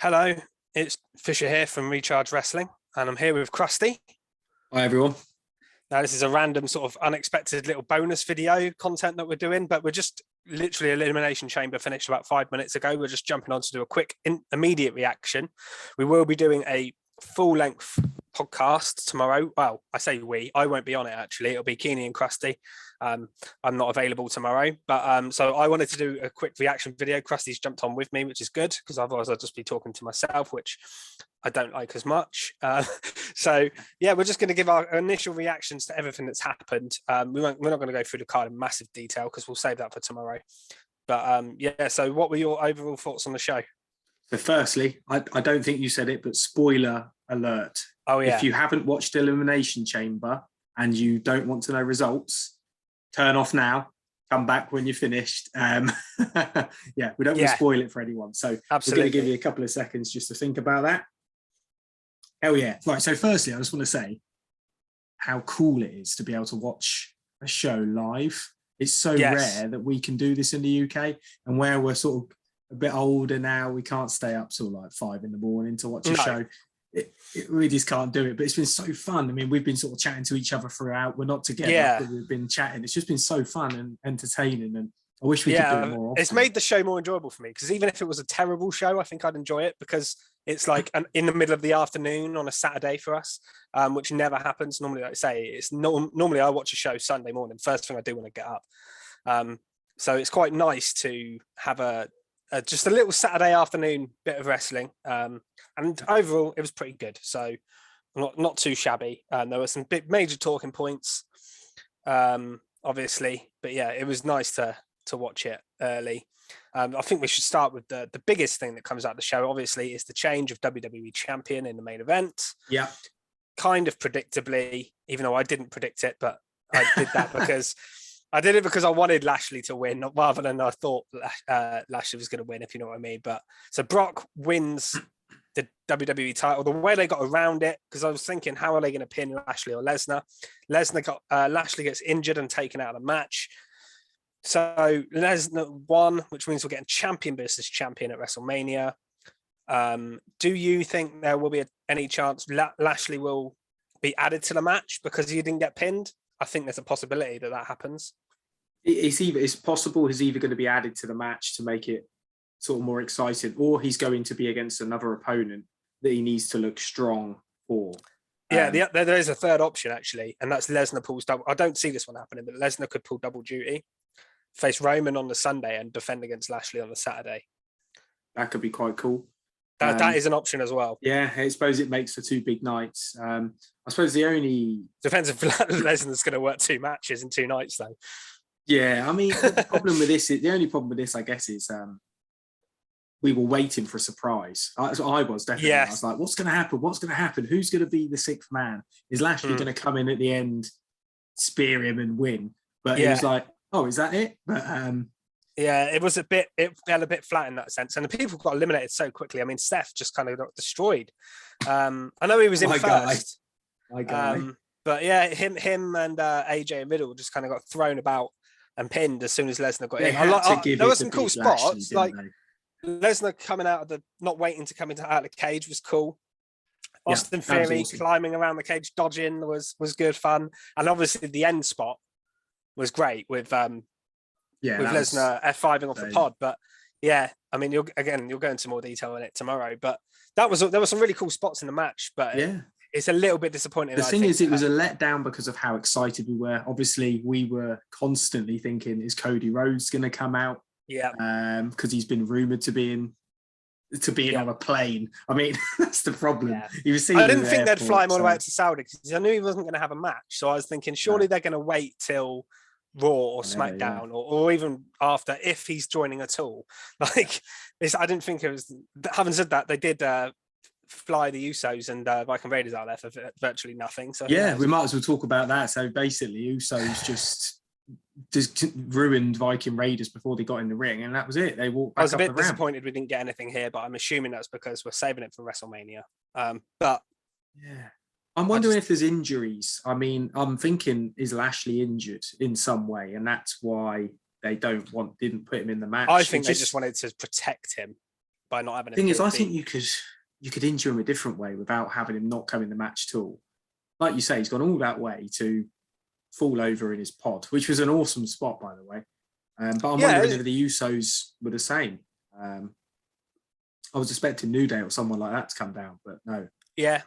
Hello, it's Fisher here from Recharge Wrestling, and I'm here with Krusty. Hi, everyone. Now, this is a random sort of unexpected little bonus video content that we're doing, but we're just literally Elimination Chamber finished about 5 minutes ago. We're just jumping on to do a quick, immediate reaction. We will be doing a full-length podcast tomorrow. Well, I say I won't be on it, actually. It'll be Keeney and Krusty. I'm not available tomorrow, but so I wanted to do a quick reaction video. Krusty's jumped on with me, which is good, because otherwise I'll just be talking to myself, which I don't like as much. So yeah, we're just going to give our initial reactions to everything that's happened. We're not going to go through the card in massive detail because we'll save that for tomorrow. But yeah, so what were your overall thoughts on the show? So firstly, I don't think you said it, but spoiler alert. Oh yeah. If you haven't watched Elimination Chamber and you don't want to know results, turn off now. Come back when you're finished. Yeah, we don't want to spoil it for anyone. So absolutely, we're going to give you a couple of seconds just to think about that. Hell yeah. Right, so firstly, I just want to say how cool it is to be able to watch a show live. It's so rare that we can do this in the UK, and where we're sort of a bit older now, we can't stay up till like 5 a.m. to watch a show. We just can't do it, but it's been so fun. I mean, we've been sort of chatting to each other throughout. We're not together, but we've been chatting. It's just been so fun and entertaining, and I wish we could do it more often. It's made the show more enjoyable for me, because even if it was a terrible show, I think I'd enjoy it, because it's like in the middle of the afternoon on a Saturday for us, which never happens. Normally, like I say, it's normally I watch a show Sunday morning, first thing I do when I get up. So it's quite nice to have just a little Saturday afternoon bit of wrestling, and overall it was pretty good, so not too shabby. There were some big major talking points, obviously, but yeah, it was nice to watch it early. I think we should start with the biggest thing that comes out of the show, obviously, is the change of WWE champion in the main event. Yeah, kind of predictably, even though I didn't predict it, but I did that because I did it because I wanted Lashley to win, rather than I thought Lashley was going to win, if you know what I mean. But so Brock wins the WWE title. The way they got around it, because I was thinking, how are they going to pin Lashley or Lesnar? Lashley gets injured and taken out of the match. So Lesnar won, which means we're getting champion versus champion at WrestleMania. Do you think there will be any chance Lashley will be added to the match because he didn't get pinned? I think there's a possibility that happens. It's possible he's either going to be added to the match to make it sort of more exciting, or he's going to be against another opponent that he needs to look strong for. Yeah, there is a third option, actually, and that's Lesnar pulls double. I don't see this one happening, but Lesnar could pull double duty, face Roman on the Sunday and defend against Lashley on the Saturday. That could be quite cool. That is an option as well. Yeah, I suppose it makes for two big nights. I suppose the only... Depends if Lesnar's going to work 2 matches in 2 nights, though. Yeah, I mean, the only problem with this, I guess, is we were waiting for a surprise. That's what I was, definitely. Yes. I was like, what's going to happen? What's going to happen? Who's going to be the 6th man? Is Lashley going to come in at the end, spear him and win? But it was like, oh, is that it? But yeah, it fell a bit flat in that sense. And the people got eliminated so quickly. I mean, Steph just kind of got destroyed. I know he was in first. My guy. But yeah, him and AJ and Riddle just kind of got thrown about and pinned as soon as Lesnar got in. There were some cool spots, like Lesnar coming out of not waiting to come out of the cage was cool. Austin Theory climbing around the cage, dodging was good fun. And obviously the end spot was great with Lesnar F5ing off the pod. But yeah, I mean, you'll go into more detail on it tomorrow. But there were some really cool spots in the match. But it's a little bit disappointing. The thing is, it was a letdown because of how excited we were. Obviously, we were constantly thinking, is Cody Rhodes going to come out? Yeah. Because he's been rumored to be on a plane. I mean, that's the problem. Yeah. I didn't think they'd fly him all the way out to Saudi, because I knew he wasn't going to have a match. So I was thinking, surely they're going to wait till Raw or SmackDown or even after, if he's joining at all. Like, I didn't think it was. Having said that, they did fly the Usos and Viking Raiders out there for virtually nothing. So yeah, we might as well talk about that. So basically, Usos just ruined Viking Raiders before they got in the ring, and that was it. They walked back. I was a bit up disappointed we didn't get anything here, but I'm assuming that's because we're saving it for WrestleMania. But yeah, I'm wondering if there's injuries. I mean, I'm thinking, is Lashley injured in some way, and that's why they didn't put him in the match. I think they just wanted to protect him. by not having him. Thing is, I think you could injure him a different way without having him not come in the match at all. Like you say, he's gone all that way to fall over in his pod, which was an awesome spot, by the way. But I'm wondering if the Usos were the same. I was expecting New Day or someone like that to come down, but no. Yeah,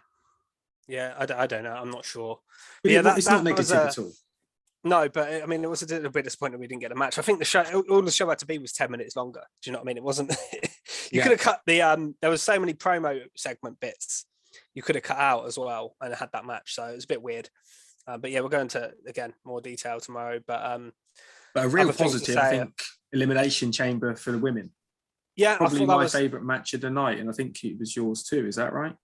I don't know. I'm not sure. But yeah, it's not negative at all. No, but I mean, it was a little bit disappointing we didn't get a match. I think all the show had to be was 10 minutes longer. Do you know what I mean? It wasn't. You could have cut the. There was so many promo segment bits you could have cut out as well and had that match. So it was a bit weird. But yeah, we're going to again more detail tomorrow. But a real positive, I think, Elimination Chamber for the women. Yeah, probably my favourite match of the night, and I think it was yours too. Is that right?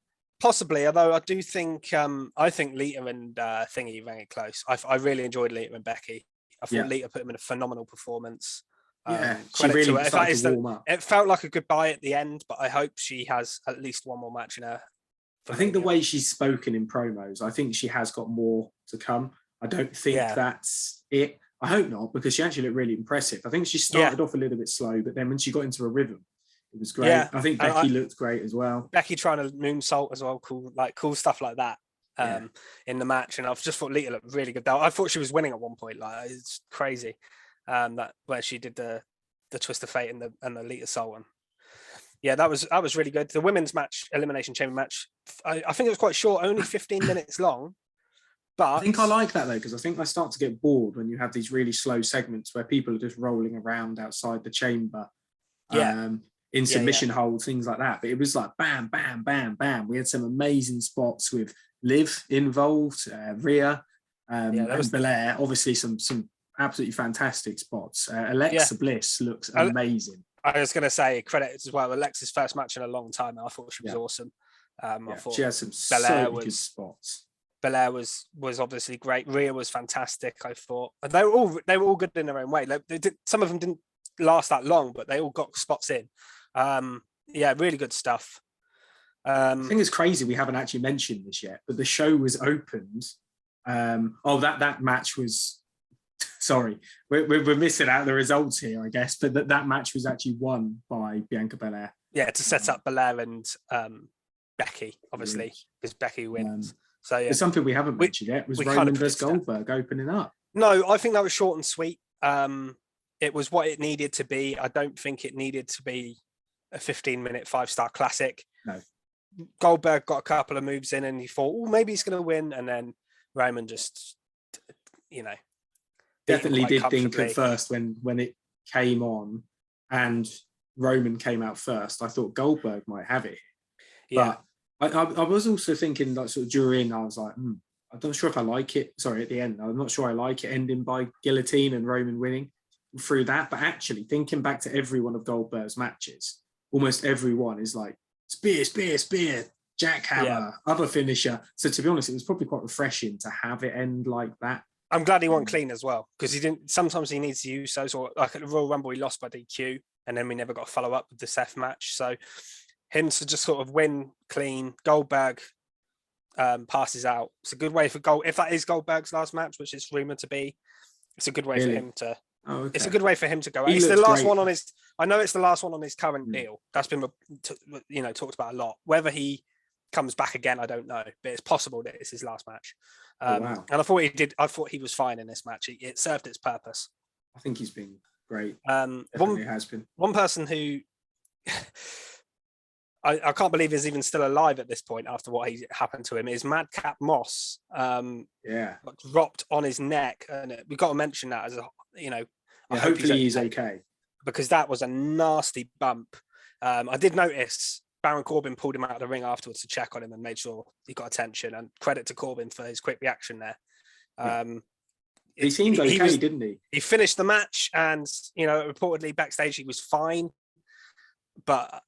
Possibly, although I do think I think Lita and Thingy rang it close. I really enjoyed Lita and Becky. I thought Lita put them in a phenomenal performance. She really started to warm up. It felt like a goodbye at the end, but I hope she has at least one more match in her. I think the way she's spoken in promos, I think she has got more to come. I don't think that's it. I hope not, because she actually looked really impressive. I think she started off a little bit slow, but then when she got into a rhythm, it was great. Yeah. I think Becky looked great as well. Becky trying to moonsault as well, cool stuff like that in the match. And I've just thought Lita looked really good. I thought she was winning at one point. Like, it's crazy that where she did the twist of fate and the Lita Soul one. Yeah, that was really good. The women's match, Elimination Chamber match, I think it was quite short, only 15 minutes long. But I think I like that though, because I think I start to get bored when you have these really slow segments where people are just rolling around outside the chamber. In submission holds, things like that. But it was like bam, bam, bam, bam. We had some amazing spots with Liv involved, Rhea, and Belair. Obviously, some absolutely fantastic spots. Alexa Bliss looks amazing. I was going to say credit as well. Alexa's first match in a long time. I thought she was awesome. I thought she had some good spots. Belair was obviously great. Rhea was fantastic. I thought, and they were all good in their own way. Some of them didn't last that long, but they all got spots in. Really good stuff. I think it's crazy we haven't actually mentioned this yet, but the show was opened. That match was. Sorry, we're missing out the results here, I guess. But that match was actually won by Bianca Belair. Yeah, to set up Belair and Becky, obviously, because Becky wins. So yeah, there's something we haven't mentioned yet. Was Roman versus Goldberg opening up? No, I think that was short and sweet. It was what it needed to be. I don't think it needed to be a 15-minute 5-star classic. No. Goldberg got a couple of moves in and he thought, maybe he's going to win. And then Roman just, definitely did think at first when it came on and Roman came out first, I thought Goldberg might have it. Yeah. But I was also thinking, like, sort of during, I was like, I'm not sure if I like it. Sorry, at the end, I'm not sure I like it ending by guillotine and Roman winning through that. But actually, thinking back to every one of Goldberg's matches, almost every one is like spear, jackhammer, other finisher. So to be honest, it was probably quite refreshing to have it end like that. I'm glad he won clean as well, because he didn't. Sometimes he needs to use those, or like at the Royal Rumble, he lost by DQ, and then we never got a follow up with the Seth match. So him to just sort of win clean, Goldberg passes out. It's a good way for if that is Goldberg's last match, which is rumored to be. It's a good way for him to. Oh, okay. It's a good way for him to go. It's the last one on his. I know it's the last one on his current deal. That's been talked about a lot. Whether he comes back again, I don't know, but it's possible that it's his last match. And I thought he did. I thought he was fine in this match. It served its purpose. I think he's been great. Definitely has been. One person who I can't believe is even still alive at this point after what happened to him is Madcap Moss. Got dropped on his neck, and we got to mention that as hopefully he's okay, because that was a nasty bump. I did notice Baron Corbin pulled him out of the ring afterwards to check on him and made sure he got attention, and credit to Corbin for his quick reaction there. He seemed okay, didn't he? He finished the match, and reportedly backstage he was fine. But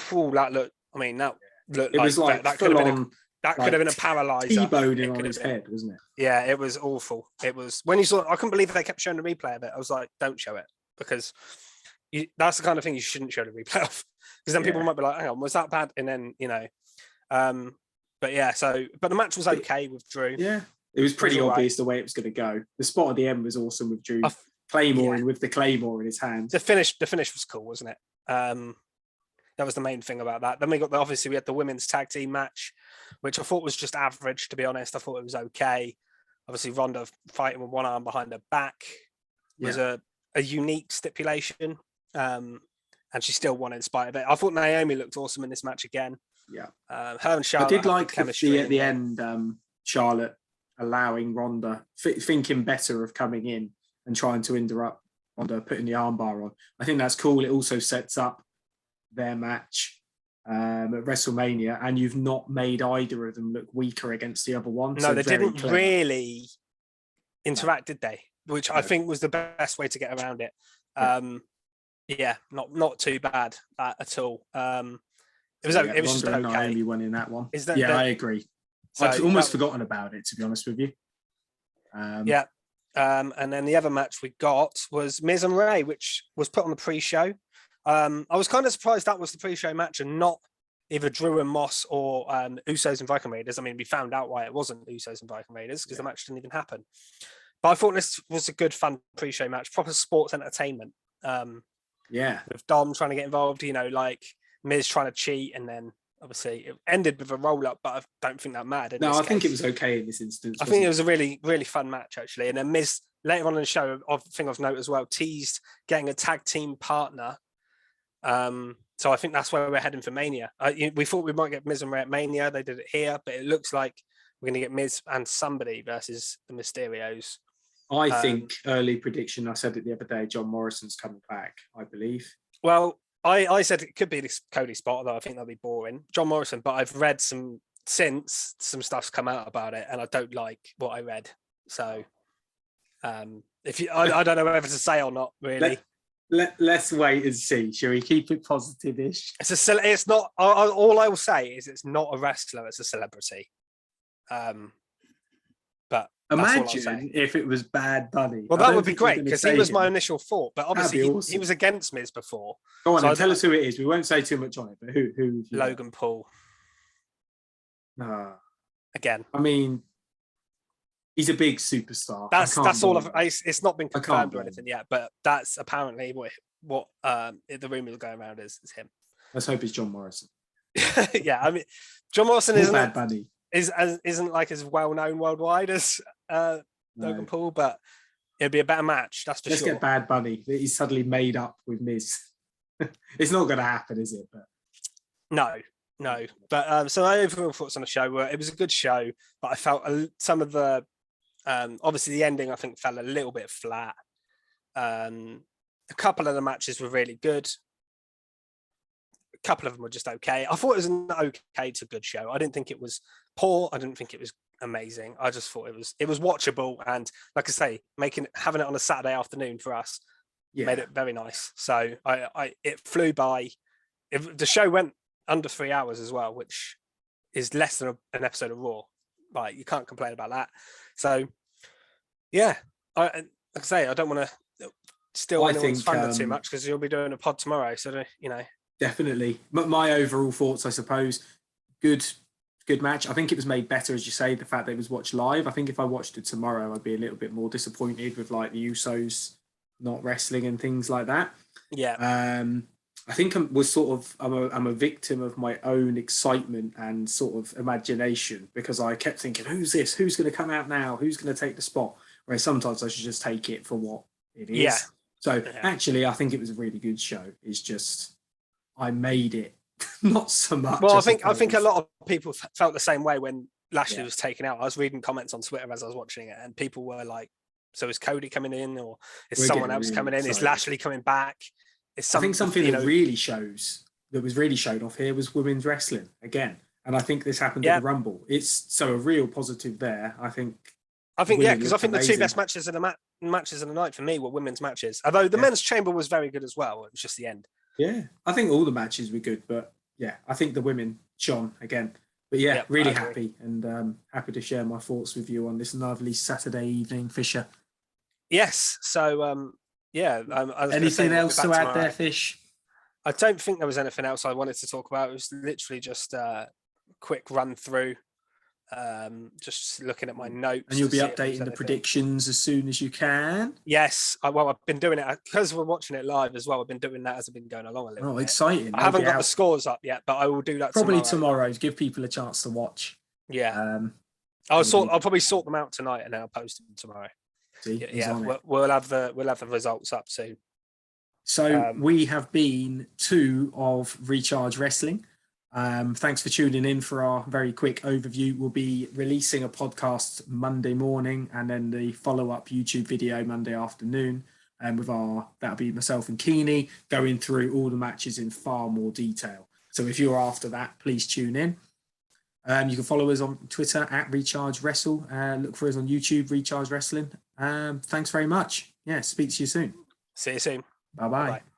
that looked. I mean, that looked. It was like that could have been. That could have been a paralyzer. T-boning on his head, wasn't it? Yeah, it was awful. It was when you saw. I couldn't believe they kept showing the replay of it. I was like, don't show it, because that's the kind of thing you shouldn't show the replay of. Because then people might be like, hang on, was that bad? And then, but the match was okay with Drew. Yeah, it was pretty obvious the way it was going to go. The spot at the end was awesome with Drew Claymore with the Claymore in his hand. The finish was cool, wasn't it? That was the main thing about that. Then we had the women's tag team match, which I thought was just average, to be honest. I thought it was okay. Obviously, Ronda fighting with one arm behind her back was a unique stipulation. And she still won in spite of it. I thought Naomi looked awesome in this match again. Yeah. Her and Charlotte. I did like chemistry at the end, Charlotte allowing Ronda, thinking better of coming in and trying to interrupt Ronda, putting the armbar on. I think that's cool. It also sets up their match at WrestleMania, and you've not made either of them look weaker against the other one. No, so they didn't really interact, did they? Which I think was the best way to get around it. Not too bad at all. It was just okay. Naomi won in that one. I agree. So I'd almost forgotten about it, to be honest with you. And then the other match we got was Miz and Ray, which was put on the pre-show. I was kind of surprised that was the pre-show match and not either Drew and Moss or Usos and Viking Raiders. I mean, we found out why it wasn't Usos and Viking Raiders because the match didn't even happen. But I thought this was a good, fun pre-show match, proper sports entertainment. With Dom trying to get involved, like Miz trying to cheat, and then obviously it ended with a roll-up, but I don't think that mattered. No, I think it was okay in this instance. I think it was a really, really fun match, actually. And then Miz, later on in the show, a thing of note as well, teased getting a tag team partner. So I think that's where we're heading for Mania. We thought we might get Miz and Ray at Mania. They did it here, but it looks like we're going to get Miz and somebody versus the Mysterios. I think early prediction, I said it the other day, John Morrison's coming back, I believe. Well, I said it could be this Cody spot, although I think that'll be boring. John Morrison, but I've read some stuff's come out about it, and I don't like what I read. So, I don't know whether to say or not. Really, let's wait and see. Shall we keep it positive-ish? It's not. All I will say is it's not a wrestler; it's a celebrity. But imagine if it was Bad Bunny. Well, that would be great because he was my initial thought. But obviously, he was against Miz before. Go on, tell us who it is. We won't say too much on it, but who? Logan Paul. Again. I mean, he's a big superstar. That's all. It's not been confirmed or anything yet, but that's apparently what the rumors going around is him. Let's hope it's John Morrison. Yeah, I mean, John Morrison isn't Bad Bunny. Isn't like as well known worldwide as Logan Paul, but it'd be a better match. That's for sure. Let's get Bad Bunny. He's suddenly made up with Miz. It's not going to happen, is it? But no. But so my overall thoughts on the show were it was a good show, but I felt some of the obviously the ending I think fell a little bit flat. A couple of the matches were really good. A couple of them were just okay. I thought it was an okay to good show. I didn't think it was poor. I didn't think it was amazing. I just thought it was watchable, and like I say, having it on a Saturday afternoon for us made it very nice. So it flew by. The show went under 3 hours as well, which is less than an episode of Raw. Like, you can't complain about that. So like I say, I don't want to steal anyone's thunder too much because you'll be doing a pod tomorrow. So Definitely. But my overall thoughts, I suppose, good match. I think it was made better, as you say, the fact that it was watched live. I think if I watched it tomorrow, I'd be a little bit more disappointed with like the Usos not wrestling and things like that. Yeah. I think I'm a victim of my own excitement and sort of imagination because I kept thinking, who's this? Who's going to come out now? Who's going to take the spot? Whereas sometimes I should just take it for what it is. Yeah. So actually, I think it was a really good show. It's just I made it not so much. Well, I think a lot of people felt the same way when Lashley was taken out. I was reading comments on Twitter as I was watching it, and people were like, "So is Cody coming in, or is someone else coming in? Is Lashley coming back?" I think something that really was really shown off here was women's wrestling again, and I think this happened at the Rumble. It's so a real positive there. I think because I think the two best matches of the night for me were women's matches. Although the men's chamber was very good as well. It was just the end. Yeah, I think all the matches were good, but I think the women shone again. But really happy and happy to share my thoughts with you on this lovely Saturday evening, Fisher. Yes. So anything else to add there, Fish? I don't think there was anything else I wanted to talk about. It was literally just a quick run through. Just looking at my notes. And you'll be updating the predictions as soon as you can. Yes. Well, I've been doing it because we're watching it live as well. I've been doing that as I've been going along a little bit. Exciting. I haven't got the scores up yet, but I will do that probably tomorrow. Give people a chance to watch. Yeah. I'll probably sort them out tonight and then I'll post them tomorrow. See, we'll have the results up soon. So we have been 2 of Recharge Wrestling. Thanks for tuning in for our very quick overview. We'll be releasing a podcast Monday morning and then the follow-up YouTube video Monday afternoon. And that'll be myself and Keeney going through all the matches in far more detail. So if you're after that, please tune in. You can follow us on Twitter at Recharge Wrestle. Look for us on YouTube, Recharge Wrestling. Thanks very much. Yeah, speak to you soon. See you soon. Bye-bye. Bye-bye.